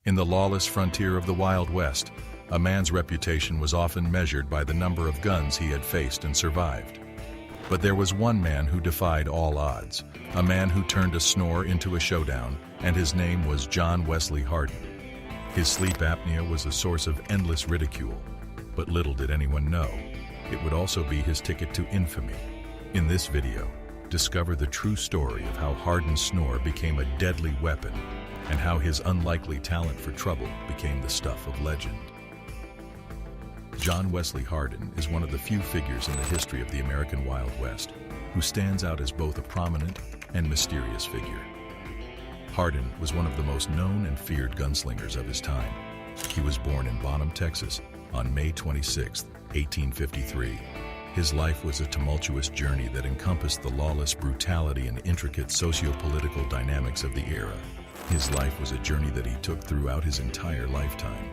In the lawless frontier of the Wild West, a man's reputation was often measured by the number of guns he had faced and survived. But there was one man who defied all odds, a man who turned a snore into a showdown, and his name was John Wesley Hardin. His sleep apnea was a source of endless ridicule, but little did anyone know, it would also be his ticket to infamy. In this video, discover the true story of how Hardin's snore became a deadly weapon and how his unlikely talent for trouble became the stuff of legend. John Wesley Hardin is one of the few figures in the history of the American Wild West who stands out as both a prominent and mysterious figure. Hardin was one of the most known and feared gunslingers of his time. He was born in Bonham, Texas, on May 26, 1853. His life was a tumultuous journey that encompassed the lawless brutality and intricate socio-political dynamics of the era. His life was a journey that he took throughout his entire lifetime.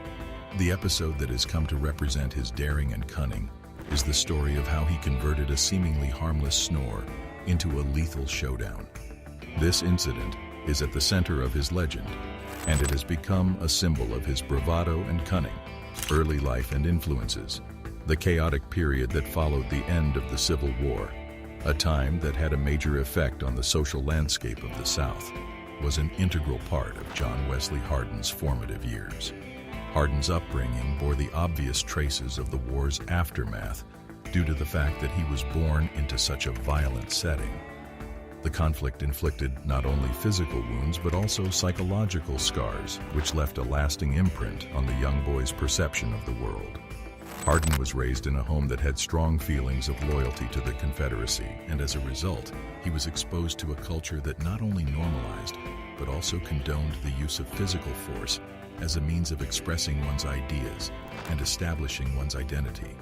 The episode that has come to represent his daring and cunning is the story of how he converted a seemingly harmless snore into a lethal showdown. This incident is at the center of his legend, and it has become a symbol of his bravado and cunning, early life and influences, the chaotic period that followed the end of the Civil War, a time that had a major effect on the social landscape of the South, was an integral part of John Wesley Hardin's formative years. Hardin's upbringing bore the obvious traces of the war's aftermath due to the fact that he was born into such a violent setting. The conflict inflicted not only physical wounds but also psychological scars, which left a lasting imprint on the young boy's perception of the world. Hardin was raised in a home that had strong feelings of loyalty to the Confederacy, and as a result, he was exposed to a culture that not only normalized, but also condoned the use of physical force as a means of expressing one's ideas and establishing one's identity.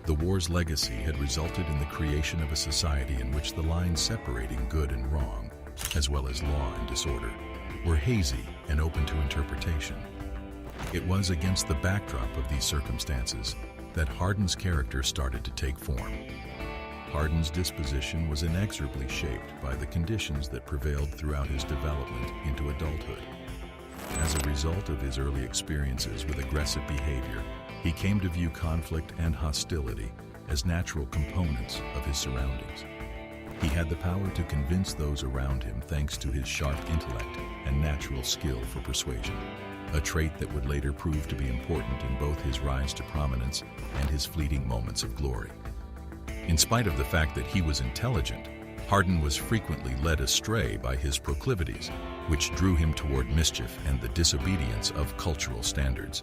The war's legacy had resulted in the creation of a society in which the lines separating good and wrong, as well as law and disorder, were hazy and open to interpretation. It was against the backdrop of these circumstances that Hardin's character started to take form. Hardin's disposition was inexorably shaped by the conditions that prevailed throughout his development into adulthood. As a result of his early experiences with aggressive behavior, he came to view conflict and hostility as natural components of his surroundings. He had the power to convince those around him thanks to his sharp intellect and natural skill for persuasion, a trait that would later prove to be important in both his rise to prominence and his fleeting moments of glory. In spite of the fact that he was intelligent, Hardin was frequently led astray by his proclivities, which drew him toward mischief and the disobedience of cultural standards.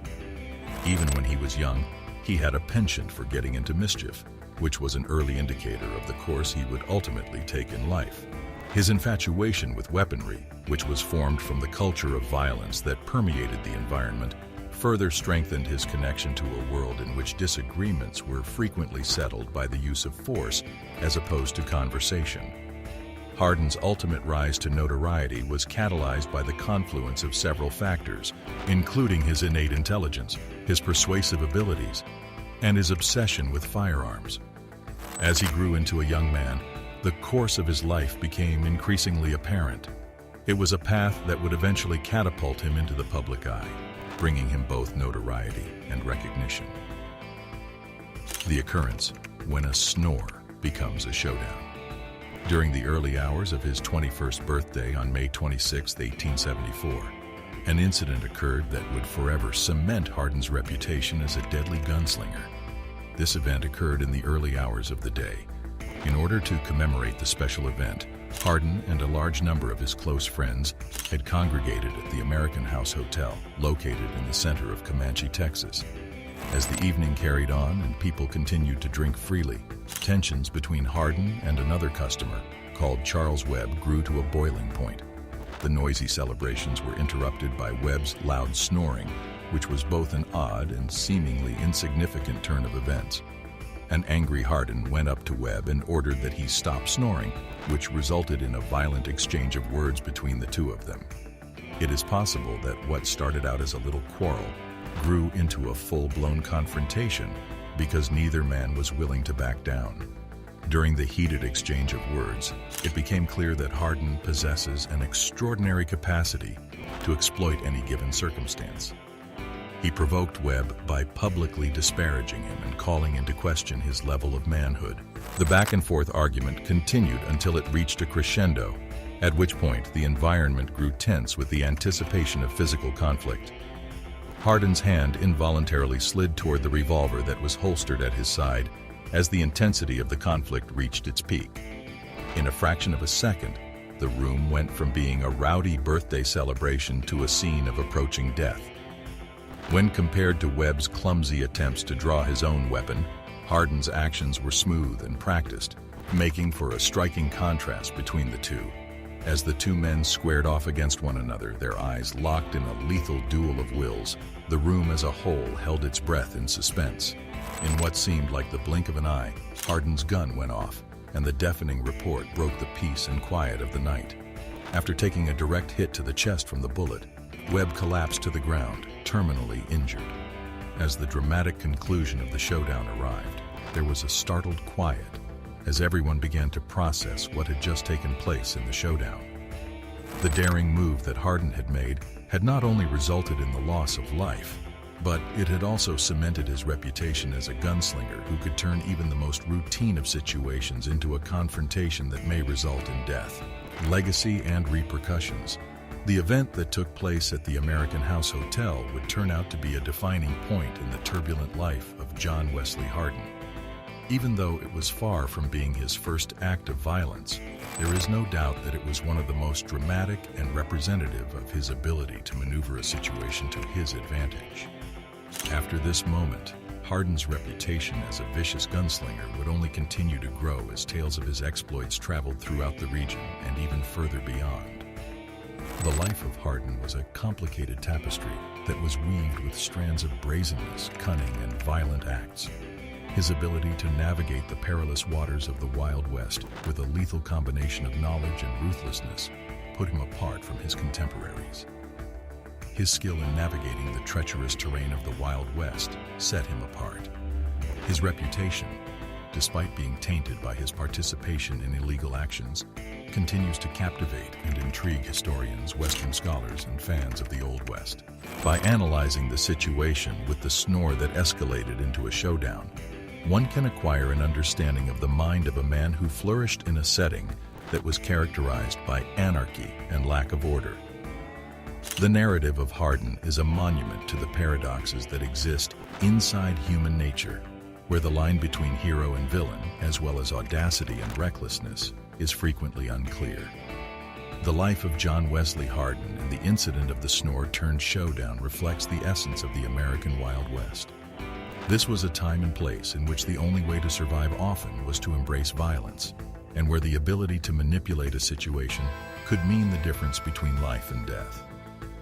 Even when he was young, he had a penchant for getting into mischief, which was an early indicator of the course he would ultimately take in life. His infatuation with weaponry, which was formed from the culture of violence that permeated the environment, further strengthened his connection to a world in which disagreements were frequently settled by the use of force as opposed to conversation. Hardin's ultimate rise to notoriety was catalyzed by the confluence of several factors, including his innate intelligence, his persuasive abilities, and his obsession with firearms. As he grew into a young man, the course of his life became increasingly apparent. It was a path that would eventually catapult him into the public eye, bringing him both notoriety and recognition. The occurrence when a snore becomes a showdown. During the early hours of his 21st birthday on May 26, 1874, an incident occurred that would forever cement Hardin's reputation as a deadly gunslinger. This event occurred in the early hours of the day. In order to commemorate the special event, Hardin and a large number of his close friends had congregated at the American House Hotel, located in the center of Comanche, Texas. As the evening carried on and people continued to drink freely, tensions between Hardin and another customer, called Charles Webb, grew to a boiling point. The noisy celebrations were interrupted by Webb's loud snoring, which was both an odd and seemingly insignificant turn of events. An angry Hardin went up to Webb and ordered that he stop snoring, which resulted in a violent exchange of words between the two of them. It is possible that what started out as a little quarrel grew into a full-blown confrontation because neither man was willing to back down. During the heated exchange of words, it became clear that Hardin possesses an extraordinary capacity to exploit any given circumstance. He provoked Webb by publicly disparaging him and calling into question his level of manhood. The back-and-forth argument continued until it reached a crescendo, at which point the environment grew tense with the anticipation of physical conflict. Hardin's hand involuntarily slid toward the revolver that was holstered at his side as the intensity of the conflict reached its peak. In a fraction of a second, the room went from being a rowdy birthday celebration to a scene of approaching death. When compared to Webb's clumsy attempts to draw his own weapon, Hardin's actions were smooth and practiced, making for a striking contrast between the two. As the two men squared off against one another, their eyes locked in a lethal duel of wills, the room as a whole held its breath in suspense. In what seemed like the blink of an eye, Hardin's gun went off, and the deafening report broke the peace and quiet of the night. After taking a direct hit to the chest from the bullet, Webb collapsed to the ground, terminally injured. As the dramatic conclusion of the showdown arrived, there was a startled quiet as everyone began to process what had just taken place in the showdown. The daring move that Hardin had made had not only resulted in the loss of life, but it had also cemented his reputation as a gunslinger who could turn even the most routine of situations into a confrontation that may result in death. Legacy and repercussions. The event that took place at the American House Hotel would turn out to be a defining point in the turbulent life of John Wesley Hardin. Even though it was far from being his first act of violence, there is no doubt that it was one of the most dramatic and representative of his ability to maneuver a situation to his advantage. After this moment, Hardin's reputation as a vicious gunslinger would only continue to grow as tales of his exploits traveled throughout the region and even further beyond. The life of Hardin was a complicated tapestry that was weaved with strands of brazenness, cunning, and violent acts. His ability to navigate the perilous waters of the Wild West with a lethal combination of knowledge and ruthlessness put him apart from his contemporaries. His skill in navigating the treacherous terrain of the Wild West set him apart. His reputation, despite being tainted by his participation in illegal actions, continues to captivate and intrigue historians, Western scholars, and fans of the Old West. By analyzing the situation with the snore that escalated into a showdown, one can acquire an understanding of the mind of a man who flourished in a setting that was characterized by anarchy and lack of order. The narrative of Hardin is a monument to the paradoxes that exist inside human nature, where the line between hero and villain, as well as audacity and recklessness, is frequently unclear. The life of John Wesley Hardin and the incident of the Snore-turned showdown reflects the essence of the American Wild West. This was a time and place in which the only way to survive often was to embrace violence, and where the ability to manipulate a situation could mean the difference between life and death.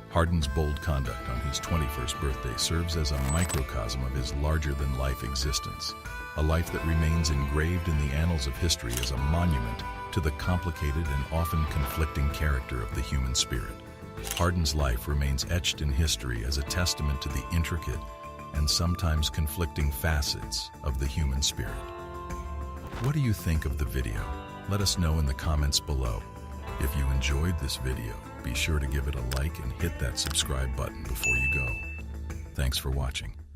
Hardin's bold conduct on his 21st birthday serves as a microcosm of his larger-than-life existence, a life that remains engraved in the annals of history as a monument to the complicated and often conflicting character of the human spirit. Hardin's life remains etched in history as a testament to the intricate and sometimes conflicting facets of the human spirit. What do you think of the video? Let us know in the comments below. If you enjoyed this video, be sure to give it a like and hit that subscribe button before you go. Thanks for watching.